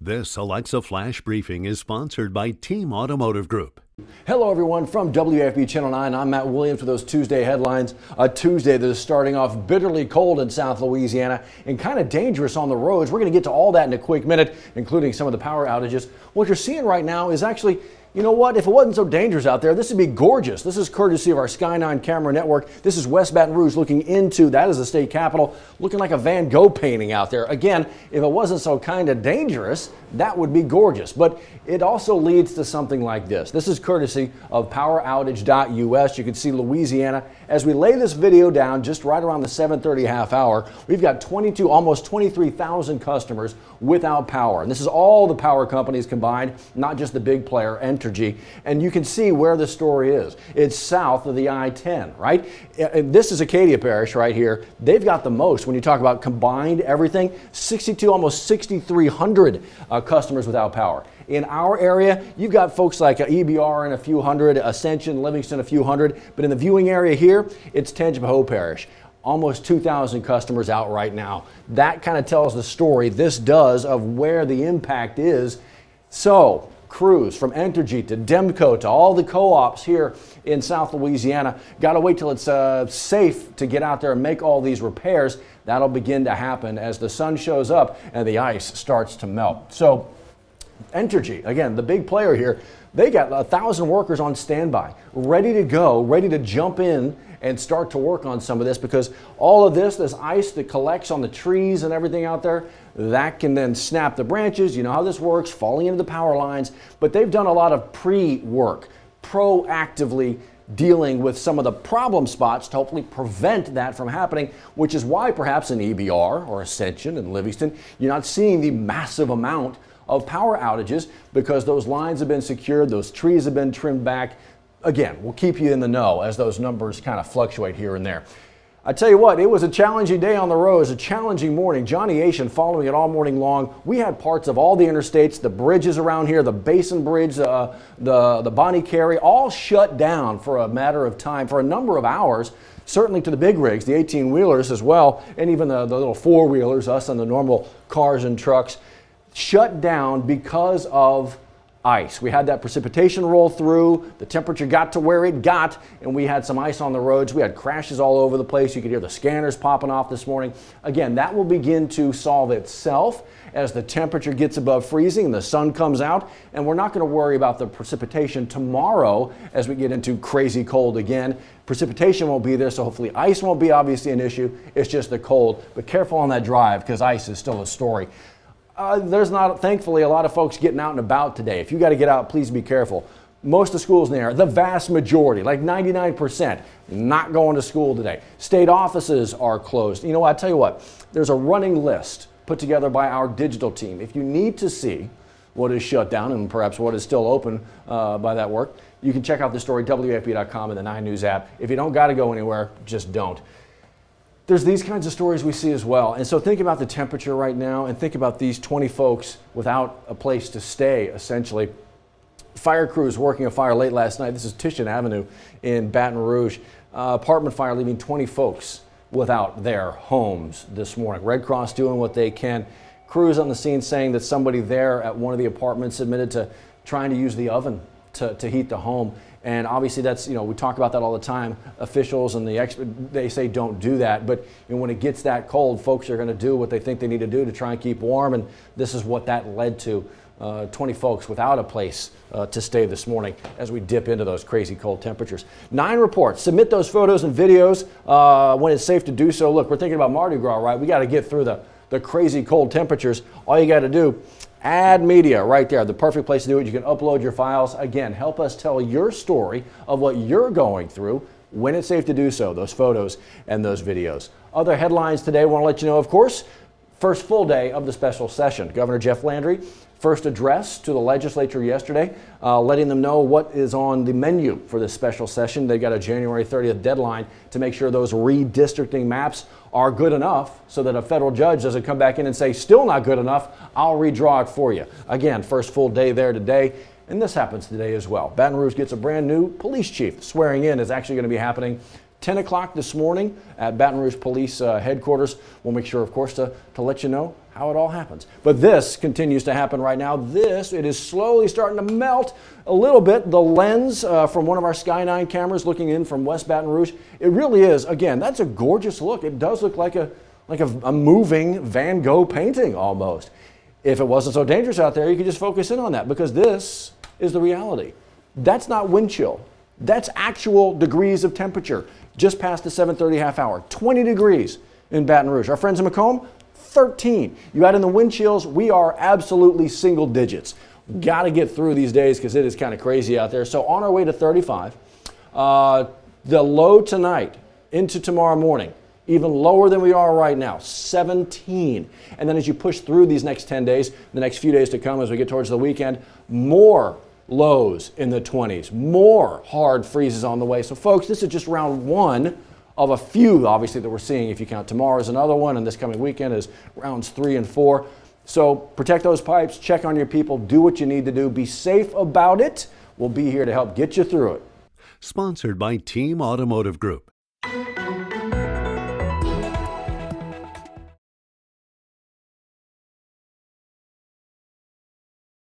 This Alexa Flash Briefing is sponsored by Team Automotive Group. Hello everyone from WFB Channel 9. I'm Matt Williams for those Tuesday headlines. A Tuesday that is starting off bitterly cold in South Louisiana and kind of dangerous on the roads. We're going to get to all that in a quick minute, including some of the power outages. What you're seeing right now is actually, you know what, if it wasn't so dangerous out there, this would be gorgeous. This is courtesy of our Sky 9 camera network. This is West Baton Rouge looking into, that is the state capitol, looking like a Van Gogh painting out there. Again, if it wasn't so kind of dangerous, that would be gorgeous. But it also leads to something like this. This is courtesy of poweroutage.us. You can see Louisiana. As we lay this video down just right around the 7:30 half hour, we've got almost 23,000 customers without power. And this is all the power companies combined, not just the big player, Entergy. And you can see where the story is. It's south of the I-10, right? This is Acadia Parish right here. They've got the most when you talk about combined everything, 62, almost 6,300 customers without power. In our area, you've got folks like EBR and a few hundred, Ascension, Livingston, a few hundred. But in the viewing area here, it's Tangipahoa Parish. Almost 2,000 customers out right now. That kind of tells the story, this does, of where the impact is. So, crews from Entergy to Demco to all the co-ops here in South Louisiana, got to wait till it's safe to get out there and make all these repairs. That'll begin to happen as the sun shows up and the ice starts to melt. So, Entergy, again, the big player here, they got 1,000 workers on standby, ready to go, ready to jump in and start to work on some of this, because all of this ice that collects on the trees and everything out there, that can then snap the branches. You know how this works, falling into the power lines. But they've done a lot of pre-work, proactively dealing with some of the problem spots to hopefully prevent that from happening, which is why perhaps in EBR or Ascension and Livingston, you're not seeing the massive amount of power outages, because those lines have been secured, those trees have been trimmed back. Again, we'll keep you in the know as those numbers kind of fluctuate here and there. I tell you what, it was a challenging day on the roads, a challenging morning. Johnny Asian following it all morning long. We had parts of all the interstates, the bridges around here, the Basin Bridge, the Bonnie Carey, all shut down for a matter of time, for a number of hours. Certainly to the big rigs, the 18-wheelers as well, and even the little four-wheelers, us and the normal cars and trucks, shut down because of ice. We had that precipitation roll through, the temperature got to where it got, and we had some ice on the roads. We had crashes all over the place. You could hear the scanners popping off this morning. Again, that will begin to solve itself as the temperature gets above freezing and the sun comes out, and we're not going to worry about the precipitation tomorrow as we get into crazy cold again. Precipitation won't be there, so hopefully ice won't be obviously an issue. It's just the cold. But careful on that drive, because ice is still a story. There's not, thankfully, a lot of folks getting out and about today. If you got to get out, please be careful. Most of the schools in there, the vast majority, like 99%, not going to school today. State offices are closed. You know what, I tell you what, there's a running list put together by our digital team. If you need to see what is shut down and perhaps what is still open by that work, you can check out the story, WFB.com and the 9 News app. If you don't got to go anywhere, just don't. There's these kinds of stories we see as well. And so think about the temperature right now and think about these 20 folks without a place to stay, essentially. Fire crews working a fire late last night. This is Titian Avenue in Baton Rouge. Apartment fire leaving 20 folks without their homes this morning. Red Cross doing what they can. Crews on the scene saying that somebody there at one of the apartments admitted to trying to use the oven to heat the home. And obviously that's, you know, we talk about that all the time. Officials and the experts, they say don't do that. But you know, when it gets that cold, folks are going to do what they think they need to do to try and keep warm. And this is what that led to. 20 folks without a place to stay this morning as we dip into those crazy cold temperatures. 9 reports. Submit those photos and videos when it's safe to do so. Look, we're thinking about Mardi Gras, right? We got to get through the crazy cold temperatures. All you got to do, add media right there, the perfect place to do it. You can upload your files. Again, help us tell your story of what you're going through when it's safe to do so, those photos and those videos. Other headlines today, I want to let you know, of course, first full day of the special session. Governor Jeff Landry, first address to the legislature yesterday, letting them know what is on the menu for this special session. They've got a January 30th deadline to make sure those redistricting maps are good enough so that a federal judge doesn't come back in and say, still not good enough, I'll redraw it for you. Again, first full day there today. And this happens today as well. Baton Rouge gets a brand new police chief. Swearing in is actually going to be happening 10 o'clock this morning at Baton Rouge Police headquarters. We'll make sure, of course, to let you know how it all happens. But this continues to happen right now. It is slowly starting to melt a little bit. The lens from one of our Sky 9 cameras looking in from West Baton Rouge, it really is, again, that's a gorgeous look. It does look like a moving Van Gogh painting almost. If it wasn't so dangerous out there, you could just focus in on that, because this is the reality. That's not wind chill. That's actual degrees of temperature just past the 7:30 half hour. 20 degrees in Baton Rouge. Our friends in Macomb, 13. You add in the wind chills, we are absolutely single digits. Got to get through these days because it is kind of crazy out there. So on our way to 35. The low tonight into tomorrow morning, even lower than we are right now, 17. And then as you push through these next 10 days, the next few days to come as we get towards the weekend, more lows in the 20s, more hard freezes on the way. So folks, this is just round one of a few, obviously, that we're seeing. If you count tomorrow as another one, and this coming weekend is rounds 3 and 4. So protect those pipes, check on your people, do what you need to do, be safe about it. We'll be here to help get you through it. Sponsored by Team Automotive Group.